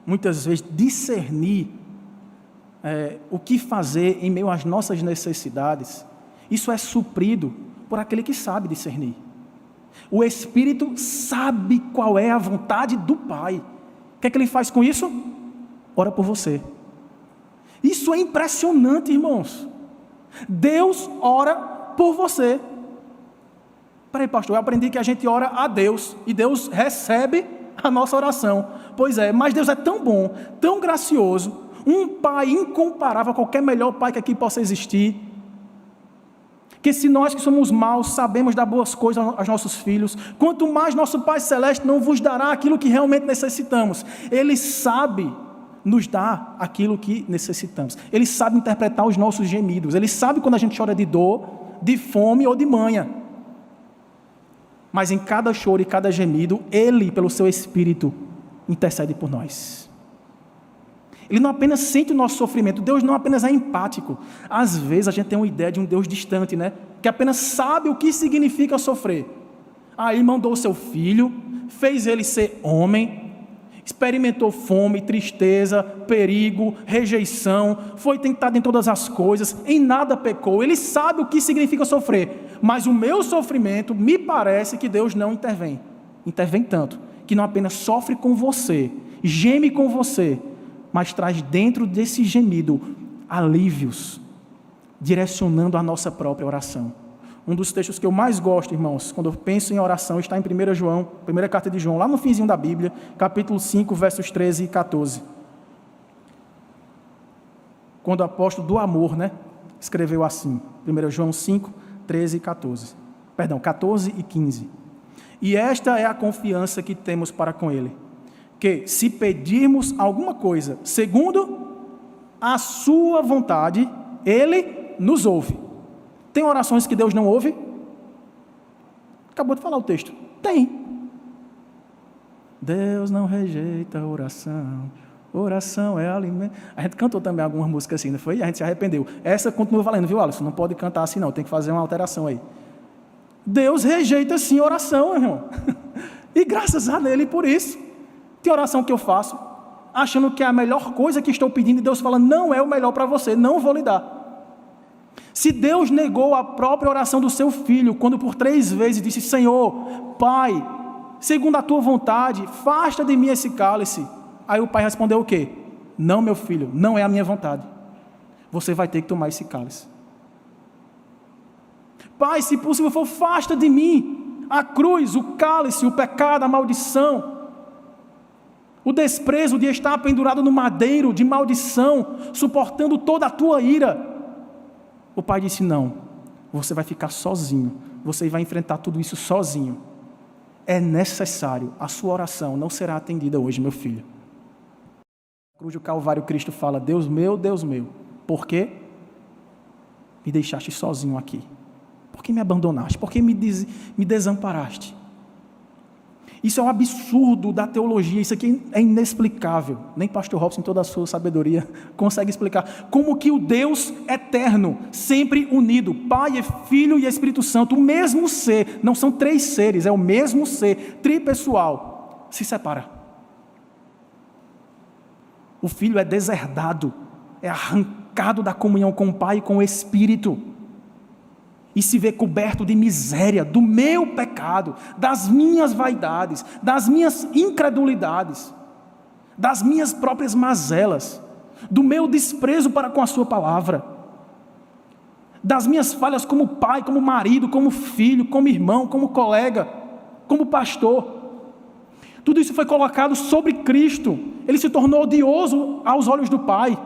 muitas vezes, discernir o que fazer em meio às nossas necessidades, isso é suprido por aquele que sabe discernir. O Espírito sabe qual é a vontade do Pai. O que é que ele faz com isso? Ora por você. Isso é impressionante, irmãos. Deus ora por você. Peraí, pastor, eu aprendi que a gente ora a Deus e Deus recebe a nossa oração. Pois é, mas Deus é tão bom, tão gracioso, um Pai incomparável a qualquer melhor Pai que aqui possa existir, que se nós que somos maus sabemos dar boas coisas aos nossos filhos, quanto mais nosso Pai Celeste não vos dará aquilo que realmente necessitamos. Ele sabe nos dar aquilo que necessitamos. Ele sabe interpretar os nossos gemidos. Ele sabe quando a gente chora de dor, de fome ou de manha. Mas em cada choro e cada gemido, Ele, pelo seu Espírito, intercede por nós. Ele não apenas sente o nosso sofrimento, Deus não apenas é empático. Às vezes a gente tem uma ideia de um Deus distante, né? Que apenas sabe o que significa sofrer. Aí mandou o seu filho, fez ele ser homem, experimentou fome, tristeza, perigo, rejeição, foi tentado em todas as coisas, em nada pecou. Ele sabe o que significa sofrer, mas o meu sofrimento, me parece que Deus não intervém. Intervém tanto, que não apenas sofre com você, geme com você, mas traz dentro desse gemido alívios, direcionando a nossa própria oração. Um dos textos que eu mais gosto, irmãos, quando eu penso em oração, está em 1 João, primeira carta de João, lá no finzinho da Bíblia, capítulo 5, versos 13 e 14. Quando o apóstolo do amor, escreveu assim, 1 João 5, 13 e 14. Perdão, 14 e 15. E esta é a confiança que temos para com Ele, que se pedirmos alguma coisa, segundo a sua vontade, Ele nos ouve. Tem orações que Deus não ouve? Acabou de falar o texto. Tem. Deus não rejeita a oração. Oração é alimento. A gente cantou também algumas músicas assim, não foi? A gente se arrependeu. Essa continua valendo, viu, Alisson? Não pode cantar assim não, tem que fazer uma alteração aí. Deus rejeita sim oração, irmão. E graças a Ele por isso. Tem oração que eu faço, achando que é a melhor coisa que estou pedindo, e Deus fala, não é o melhor para você, não vou lhe dar. Se Deus negou a própria oração do seu filho, quando por 3 vezes disse, Senhor, Pai, segundo a tua vontade, afasta de mim esse cálice. Aí o pai respondeu o quê? Não, meu filho, não é a minha vontade. Você vai ter que tomar esse cálice. Pai, se possível for, afasta de mim a cruz, o cálice, o pecado, a maldição, o desprezo de estar pendurado no madeiro de maldição, suportando toda a tua ira. O pai disse, não, você vai ficar sozinho, você vai enfrentar tudo isso sozinho. É necessário, a sua oração não será atendida hoje, meu filho. Na cruz do Calvário, Cristo fala, Deus meu, por que me deixaste sozinho aqui? Por que me abandonaste? Por que me desamparaste? Isso é um absurdo da teologia, isso aqui é inexplicável. Nem pastor Robson, em toda a sua sabedoria, consegue explicar. Como que o Deus eterno, sempre unido, Pai, Filho e Espírito Santo, o mesmo ser, não são 3 seres, é o mesmo ser, tripessoal, se separa. O Filho é deserdado, é arrancado da comunhão com o Pai e com o Espírito, e se vê coberto de miséria, do meu pecado, das minhas vaidades, das minhas incredulidades, das minhas próprias mazelas, do meu desprezo para com a sua palavra, das minhas falhas como pai, como marido, como filho, como irmão, como colega, como pastor. Tudo isso foi colocado sobre Cristo. Ele se tornou odioso aos olhos do Pai,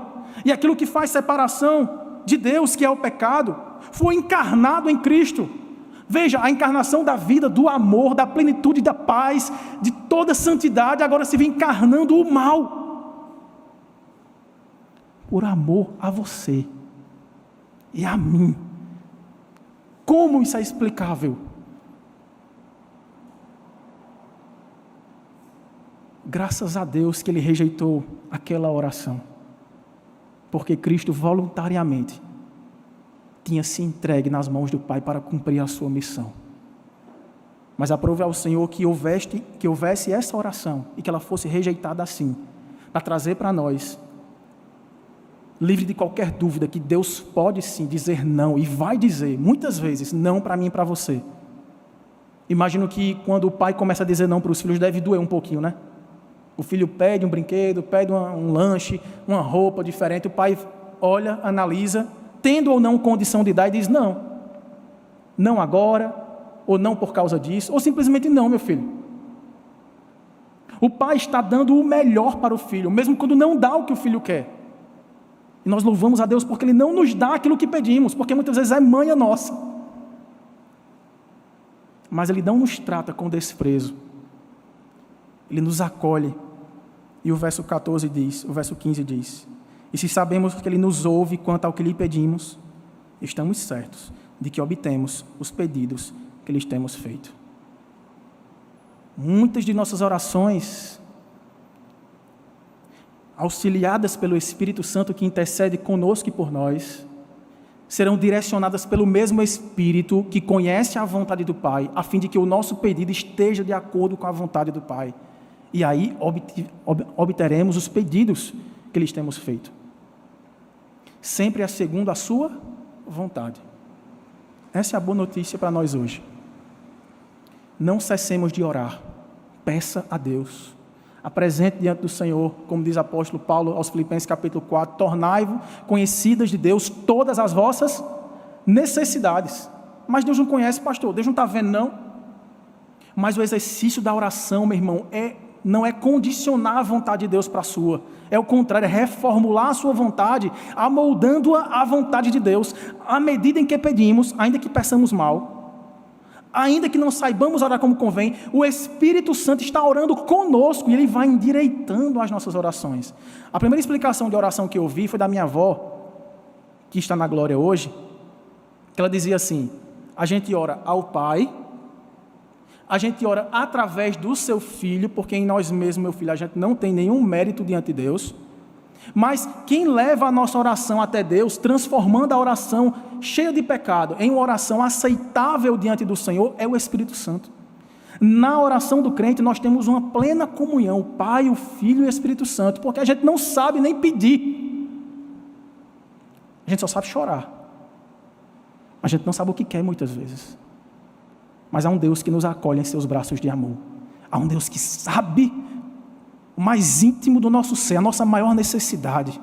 e aquilo que faz separação de Deus, que é o pecado, foi encarnado em Cristo. Veja, a encarnação da vida, do amor, da plenitude, da paz, de toda a santidade, agora se vê encarnando o mal, por amor a você e a mim. Como isso é explicável? Graças a Deus que Ele rejeitou aquela oração, porque Cristo voluntariamente tinha se entregue nas mãos do Pai para cumprir a sua missão. Mas aprove ao Senhor que houvesse essa oração e que ela fosse rejeitada assim, para trazer para nós, livre de qualquer dúvida, que Deus pode sim dizer não, e vai dizer, muitas vezes, não para mim e para você. Imagino que quando o pai começa a dizer não para os filhos, deve doer um pouquinho, né? O filho pede um brinquedo, pede um lanche, uma roupa diferente, o pai olha, analisa, tendo ou não condição de dar, e diz não. Não agora, ou não por causa disso, ou simplesmente não, meu filho. O pai está dando o melhor para o filho, mesmo quando não dá o que o filho quer. E nós louvamos a Deus porque Ele não nos dá aquilo que pedimos, porque muitas vezes é manha nossa. Mas Ele não nos trata com desprezo. Ele nos acolhe. E o verso 15 diz: e se sabemos que Ele nos ouve quanto ao que lhe pedimos, estamos certos de que obtemos os pedidos que lhes temos feito. Muitas de nossas orações, auxiliadas pelo Espírito Santo que intercede conosco e por nós, serão direcionadas pelo mesmo Espírito que conhece a vontade do Pai, a fim de que o nosso pedido esteja de acordo com a vontade do Pai. E aí obteremos os pedidos que lhes temos feito. Sempre segundo a sua vontade. Essa é a boa notícia para nós hoje. Não cessemos de orar. Peça a Deus. Apresente diante do Senhor, como diz o apóstolo Paulo aos Filipenses capítulo 4, tornai-vos conhecidas de Deus todas as vossas necessidades. Mas Deus não conhece, pastor, Deus não está vendo não. Mas o exercício da oração, meu irmão, não é condicionar a vontade de Deus para a sua. É o contrário, é reformular a sua vontade, amoldando-a à vontade de Deus, à medida em que pedimos, ainda que peçamos mal. Ainda que não saibamos orar como convém, o Espírito Santo está orando conosco e Ele vai endireitando as nossas orações. A primeira explicação de oração que eu vi foi da minha avó, que está na glória hoje, que ela dizia assim: a gente ora ao Pai, a gente ora através do seu Filho, porque em nós mesmos, meu filho, a gente não tem nenhum mérito diante de Deus, mas quem leva a nossa oração até Deus, transformando a oração cheia de pecado em uma oração aceitável diante do Senhor, é o Espírito Santo. Na oração do crente nós temos uma plena comunhão, o Pai, o Filho e o Espírito Santo, porque a gente não sabe nem pedir, a gente só sabe chorar, a gente não sabe o que quer muitas vezes, mas há um Deus que nos acolhe em seus braços de amor, há um Deus que sabe o mais íntimo do nosso ser, a nossa maior necessidade,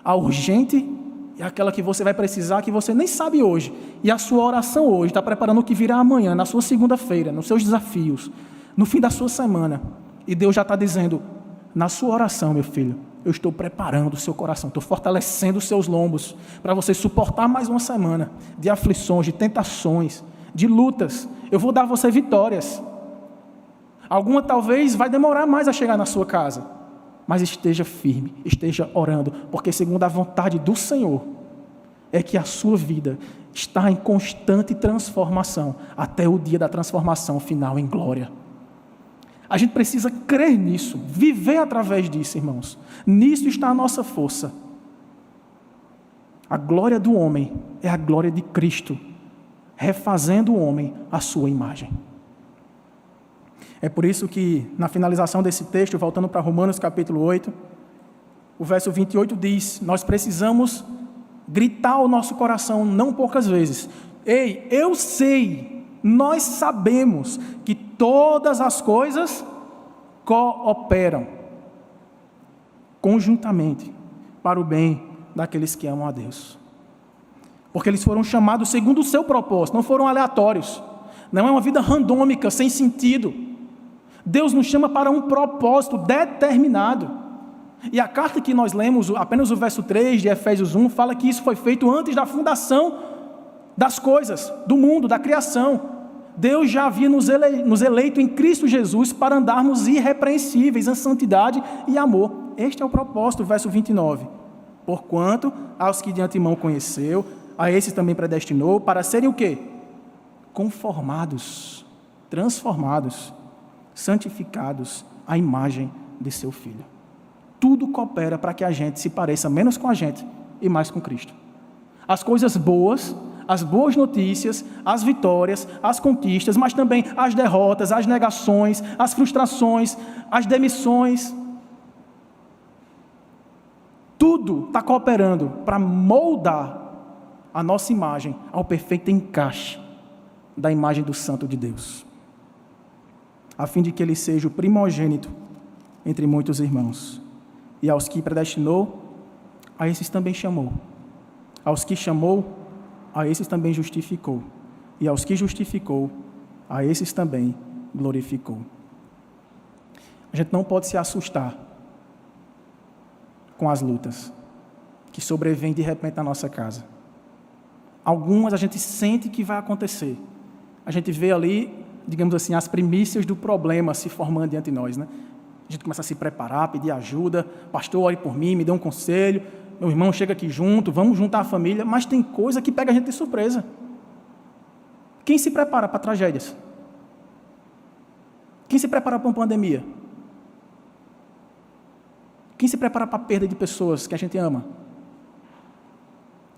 a urgente e aquela que você vai precisar, que você nem sabe hoje, e a sua oração hoje está preparando o que virá amanhã, na sua segunda-feira, nos seus desafios, no fim da sua semana, e Deus já está dizendo: na sua oração, meu filho, eu estou preparando o seu coração, estou fortalecendo os seus lombos, para você suportar mais uma semana de aflições, de tentações, de lutas. Eu vou dar a você vitórias. Alguma talvez vai demorar mais a chegar na sua casa, mas esteja firme, esteja orando, porque segundo a vontade do Senhor, é que a sua vida está em constante transformação, até o dia da transformação final em glória. A gente precisa crer nisso, viver através disso, irmãos. Nisso está a nossa força. A glória do homem é a glória de Cristo, refazendo o homem à sua imagem. É por isso que, na finalização desse texto, voltando para Romanos capítulo 8, o verso 28 diz: nós precisamos gritar ao nosso coração, não poucas vezes: ei, eu sei, nós sabemos que todas as coisas cooperam conjuntamente para o bem daqueles que amam a Deus. Porque eles foram chamados segundo o seu propósito, não foram aleatórios. Não é uma vida randômica, sem sentido. Deus nos chama para um propósito determinado. E a carta que nós lemos, apenas o verso 3 de Efésios 1, fala que isso foi feito antes da fundação das coisas, do mundo, da criação. Deus já havia nos eleito em Cristo Jesus para andarmos irrepreensíveis em santidade e amor. Este é o propósito, verso 29. Porquanto, aos que de antemão conheceu, a esses também predestinou, para serem o quê? Conformados, transformados, santificados à imagem de seu Filho. Tudo coopera para que a gente se pareça menos com a gente e mais com Cristo. As coisas boas, as boas notícias, as vitórias, as conquistas, mas também as derrotas, as negações, as frustrações, as demissões. Tudo está cooperando para moldar a nossa imagem ao perfeito encaixe da imagem do Santo de Deus, a fim de que Ele seja o primogênito entre muitos irmãos. E aos que predestinou, a esses também chamou. Aos que chamou, a esses também justificou. E aos que justificou, a esses também glorificou. A gente não pode se assustar com as lutas que sobrevêm de repente na nossa casa. Algumas a gente sente que vai acontecer. A gente vê ali, digamos assim, as primícias do problema se formando diante de nós, né? A gente começa a se preparar, pedir ajuda. Pastor, ore por mim, me dê um conselho. Meu irmão, chega aqui junto, vamos juntar a família. Mas tem coisa que pega a gente de surpresa. Quem se prepara para tragédias? Quem se prepara para uma pandemia? Quem se prepara para a perda de pessoas que a gente ama?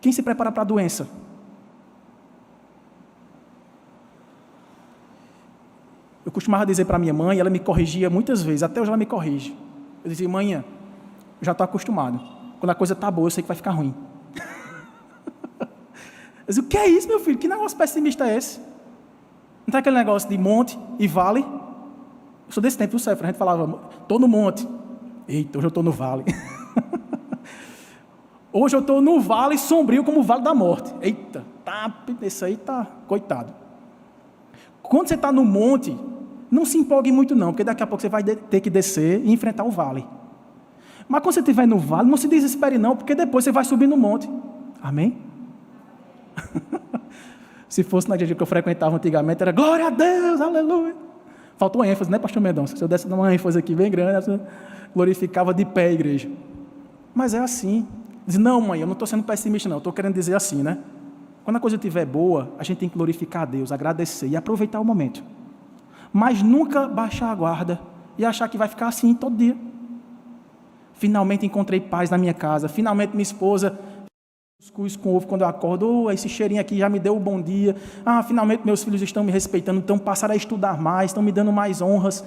Quem se prepara para a doença? Eu costumava dizer para minha mãe, ela me corrigia muitas vezes, até hoje ela me corrige. Eu dizia, mãe, eu já estou acostumado. Quando a coisa está boa, eu sei que vai ficar ruim. Eu dizia, o que é isso, meu filho? Que negócio pessimista é esse? Não tem aquele negócio de monte e vale? Eu sou desse tempo do Céfiro, a gente falava, estou no monte. Eita, hoje eu estou no vale. Hoje eu estou no vale sombrio como o vale da morte. Eita, esse aí tá, coitado. Quando você está no monte, não se empolgue muito não, porque daqui a pouco você vai ter que descer e enfrentar o vale. Mas quando você estiver no vale, não se desespere não, porque depois você vai subir no monte. Amém? Se fosse na igreja que eu frequentava antigamente, era glória a Deus, aleluia. Faltou ênfase, né, pastor Mendonça? Se eu desse uma ênfase aqui bem grande, eu glorificava de pé a igreja. Mas é assim. Diz, não, mãe, eu não estou sendo pessimista não, eu estou querendo dizer assim, né? Quando a coisa estiver boa, a gente tem que glorificar a Deus, agradecer e aproveitar o momento. Mas nunca baixar a guarda e achar que vai ficar assim todo dia. Finalmente encontrei paz na minha casa, finalmente minha esposa cuscuz com ovo quando eu acordo, esse cheirinho aqui já me deu o bom dia, finalmente meus filhos estão me respeitando, então passaram a estudar mais, estão me dando mais honras.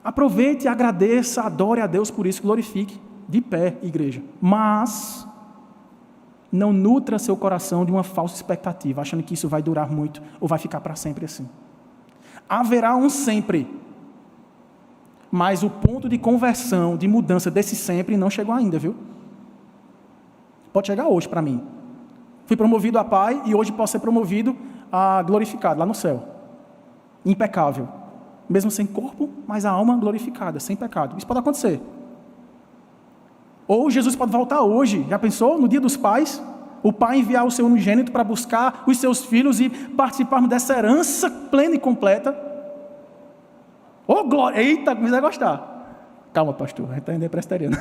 Aproveite, agradeça, adore a Deus por isso, glorifique, de pé, igreja. Mas não nutra seu coração de uma falsa expectativa, achando que isso vai durar muito ou vai ficar para sempre assim. Haverá um sempre, mas o ponto de conversão, de mudança desse sempre não chegou ainda, viu? Pode chegar hoje para mim. Fui promovido a pai e hoje posso ser promovido a glorificado, lá no céu. Impecável. Mesmo sem corpo, mas a alma glorificada, sem pecado. Isso pode acontecer. Ou Jesus pode voltar hoje. Já pensou? No dia dos pais, o pai enviar o seu unigênito para buscar os seus filhos e participarmos dessa herança plena e completa. Oh, glória! Eita, você vai gostar. Calma, pastor, a gente ainda é presbiteriano.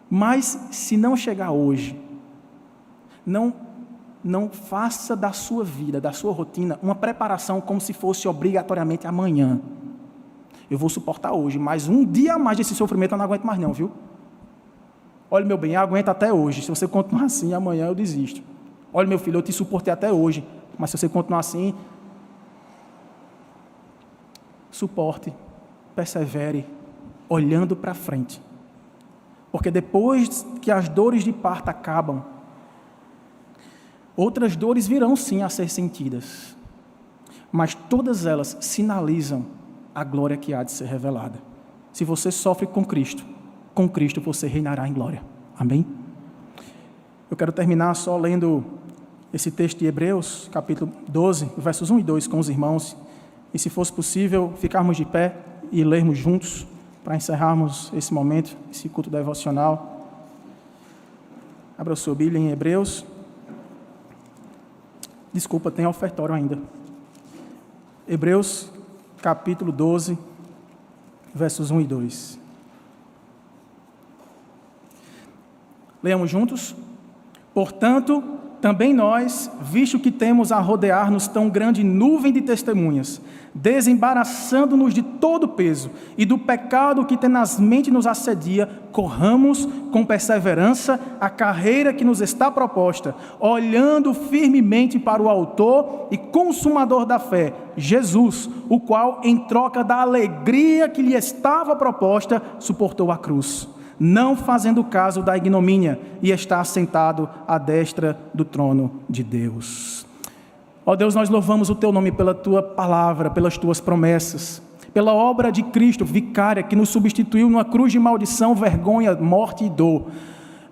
Mas, se não chegar hoje, não faça da sua vida, da sua rotina, uma preparação como se fosse obrigatoriamente amanhã. Eu vou suportar hoje, mas um dia a mais desse sofrimento eu não aguento mais não, viu? Olha, meu bem, eu aguento até hoje. Se você continuar assim, amanhã eu desisto. Olha, meu filho, eu te suportei até hoje, mas se você continuar assim, suporte, persevere, olhando para frente. Porque depois que as dores de parto acabam, outras dores virão sim a ser sentidas, mas todas elas sinalizam a glória que há de ser revelada. Se você sofre com Cristo você reinará em glória. Amém? Eu quero terminar só lendo esse texto de Hebreus, capítulo 12, versos 1 e 2 com os irmãos, e se fosse possível, ficarmos de pé e lermos juntos, para encerrarmos esse momento, esse culto devocional. Abra a sua Bíblia em Hebreus. Desculpa, tem ofertório ainda. Hebreus, capítulo 12, versos 1 e 2. Leamos juntos. Portanto, também nós, visto que temos a rodear-nos tão grande nuvem de testemunhas, desembaraçando-nos de todo o peso e do pecado que tenazmente nos assedia, corramos com perseverança a carreira que nos está proposta, olhando firmemente para o autor e consumador da fé, Jesus, o qual, em troca da alegria que lhe estava proposta, suportou a cruz, não fazendo caso da ignomínia, e está assentado à destra do trono de Deus. Ó Deus, nós louvamos o Teu nome pela Tua palavra, pelas Tuas promessas, pela obra de Cristo vicária, que nos substituiu numa cruz de maldição, vergonha, morte e dor.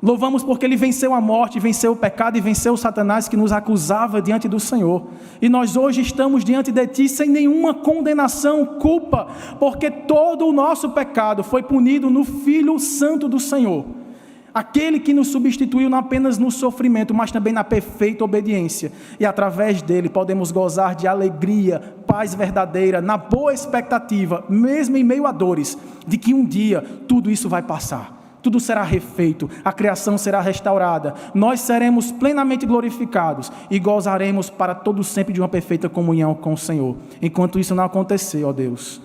Louvamos porque Ele venceu a morte, venceu o pecado e venceu o Satanás que nos acusava diante do Senhor. E nós hoje estamos diante de Ti sem nenhuma condenação, culpa, porque todo o nosso pecado foi punido no Filho Santo do Senhor. Aquele que nos substituiu não apenas no sofrimento, mas também na perfeita obediência. E através dele podemos gozar de alegria, paz verdadeira, na boa expectativa, mesmo em meio a dores, de que um dia tudo isso vai passar. Tudo será refeito, a criação será restaurada, nós seremos plenamente glorificados e gozaremos para todo sempre de uma perfeita comunhão com o Senhor. Enquanto isso não acontecer, ó Deus,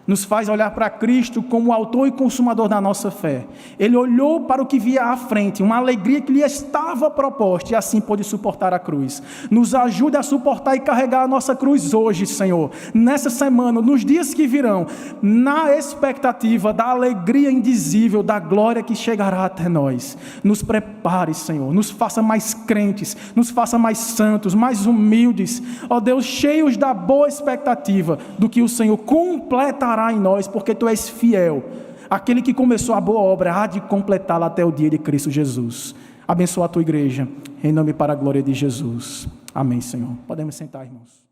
nos faz olhar para Cristo como o autor e consumador da nossa fé. Ele olhou para o que via à frente, uma alegria que lhe estava proposta, e assim pôde suportar a cruz. Nos ajude a suportar e carregar a nossa cruz hoje, Senhor, nessa semana, nos dias que virão, na expectativa da alegria indizível, da glória que chegará até nós. Nos prepare, Senhor, nos faça mais crentes, nos faça mais santos, mais humildes, ó Deus, cheios da boa expectativa do que o Senhor completará em nós, porque Tu és fiel. Aquele que começou a boa obra há de completá-la até o dia de Cristo Jesus. Abençoa a Tua igreja, em nome e para a glória de Jesus. Amém, Senhor. Podemos sentar, irmãos.